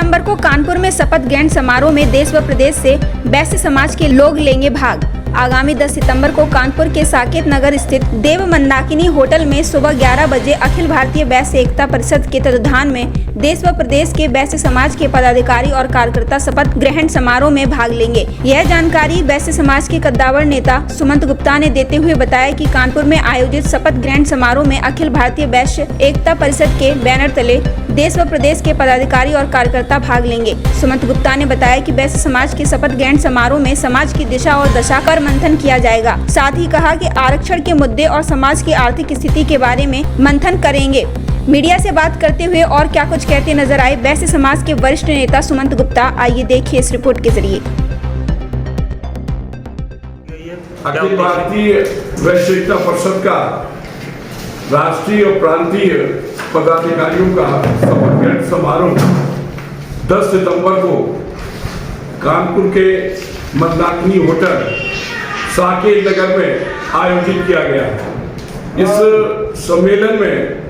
सितंबर को कानपुर में शपथ ग्रहण समारोह में देश व प्रदेश से वैश्य समाज के लोग लेंगे भाग। आगामी 10 सितंबर को कानपुर के साकेत नगर स्थित देव मंदाकिनी होटल में सुबह 11 बजे अखिल भारतीय वैश्य एकता परिषद के तत्वाधान में देश व प्रदेश के वैश्य समाज के पदाधिकारी और कार्यकर्ता शपथ ग्रहण समारोह में भाग लेंगे। यह जानकारी वैश्य समाज के कद्दावर नेता सुमंत गुप्ता ने देते हुए बताया कि कानपुर में आयोजित शपथ ग्रहण समारोह में अखिल भारतीय वैश्य एकता परिषद के बैनर तले देश व प्रदेश के पदाधिकारी और कार्यकर्ता भाग लेंगे। सुमंत गुप्ता ने बताया कि वैश्य समाज के शपथ ग्रहण समारोह में समाज की दिशा और दशा पर मंथन किया जाएगा। साथ ही कहा कि आरक्षण के मुद्दे और समाज की आर्थिक स्थिति के बारे में मंथन करेंगे। मीडिया से बात करते हुए और क्या कुछ कहते नजर आए वैश्य समाज के वरिष्ठ नेता सुमंत गुप्ता, आइए देखिए इस रिपोर्ट के जरिए। अखिल भारतीय वैश्य एकता परिषद का राष्ट्रीय और प्रांतीय पदाधिकारियों का शपथ ग्रहण समारोह 10 सितंबर को कानपुर के मंदाकिनी होटल साकेत नगर में आयोजित किया गया है। इस सम्मेलन में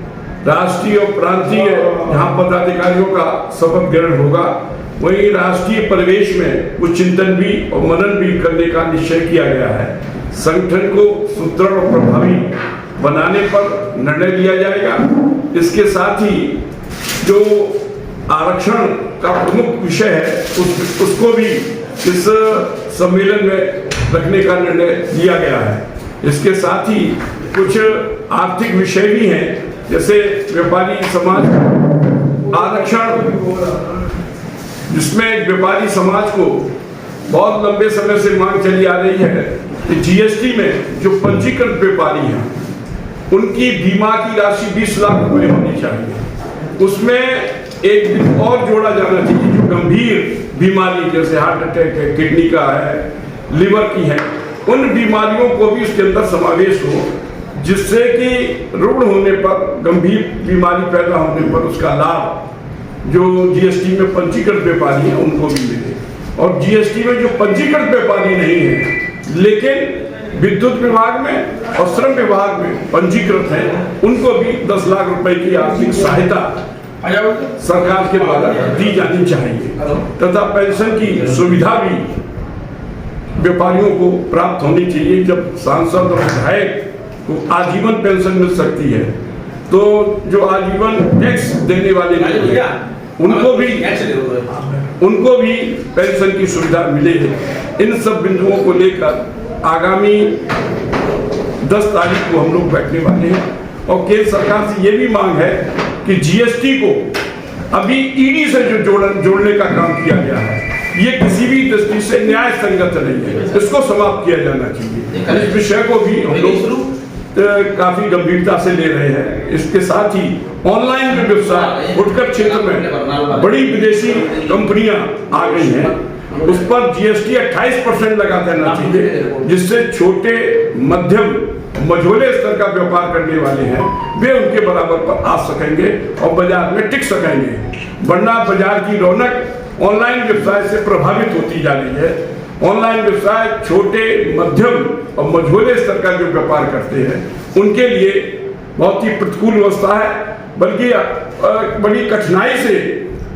राष्ट्रीय और प्रांतीय यहाँ पदाधिकारियों का शपथ ग्रहण होगा। वहीं राष्ट्रीय परिवेश में कुछ चिंतन भी और मनन भी करने का निश्चय किया गया है। संगठन को सुदृढ़ और प्रभावी बनाने पर निर्णय लिया जाएगा। इसके साथ ही जो आरक्षण का प्रमुख विषय है उसको भी इस सम्मेलन में रखने का निर्णय लिया गया है। इसके साथ ही कुछ आर्थिक विषय भी हैं, जैसे व्यापारी समाज आरक्षण, जिसमें व्यापारी समाज को बहुत लंबे समय से मांग चली आ रही है कि जीएसटी में जो पंजीकृत व्यापारी हैं उनकी बीमा की राशि 20 लाख रुपए होनी चाहिए। उसमें एक दिन और जोड़ा जाना चाहिए, जो गंभीर बीमारी जैसे हार्ट अटैक है, किडनी का है, लिवर की है, उन बीमारियों को भी उसके अंदर समावेश हो, जिससे कि रुग्ण होने पर, गंभीर बीमारी पैदा होने पर उसका लाभ जो जीएसटी में पंजीकृत व्यापारी हैं उनको भी मिले। और जीएसटी में जो पंजीकृत व्यापारी नहीं है लेकिन विद्युत विभाग में और श्रम विभाग में पंजीकृत हैं, उनको भी 10 लाख रुपए की आर्थिक सहायता सरकार के द्वारा दी जानी चाहिए तथा पेंशन की सुविधा भी व्यापारियों को प्राप्त होनी चाहिए। जब सांसद और विधायक को आजीवन पेंशन मिल सकती है, तो जो आजीवन टैक्स देने वाले लोग हैं उनको भी पेंशन की सुविधा मिलेगी। इन सब बिंदुओं को लेकर आगामी 10 तारीख को हम लोग बैठने वाले हैं और केंद्र सरकार से ये भी मांग है कि जीएसटी को अभी ईडी से जो जोड़ने का काम किया गया है, ये किसी भी दृष्टि से न्याय संगत नहीं है, इसको समाप्त किया जाना चाहिए। इस विषय को भी हम लोग काफी गंभीरता से ले रहे हैं। इसके साथ ही ऑनलाइन में व्यवसाय फुटकर क्षेत्र में बड़ी विदेशी कंपनियां आ गई हैं, उस पर जीएसटी 28% लगा देना चाहिए, जिससे छोटे मध्यम मझोले स्तर का व्यापार करने वाले हैं वे उनके बराबर पर आ सकेंगे और बाजार में टिक सकेंगे। वरना बाजार की रौनक ऑनलाइन व्यवसाय से प्रभावित होती जा रही है। ऑनलाइन व्यवसाय छोटे मध्यम और मझोले स्तर का जो व्यापार करते हैं उनके लिए बहुत ही प्रतिकूल व्यवस्था है, बल्कि बड़ी कठिनाई से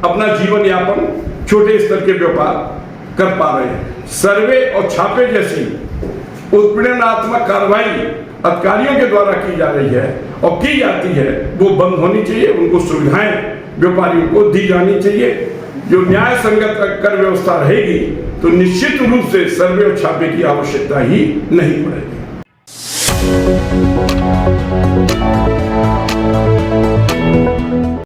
अपना जीवन यापन छोटे स्तर के व्यापार कर पा रहे हैं। सर्वे और छापे जैसी उत्पीड़नात्मक कार्रवाई अधिकारियों के द्वारा की जा रही है और की जाती है, वो बंद होनी चाहिए। उनको सुविधाएं व्यापारियों को दी जानी चाहिए। जो न्याय संगत कर व्यवस्था रहेगी तो निश्चित रूप से सर्वे और छापे की आवश्यकता ही नहीं पड़ेगी।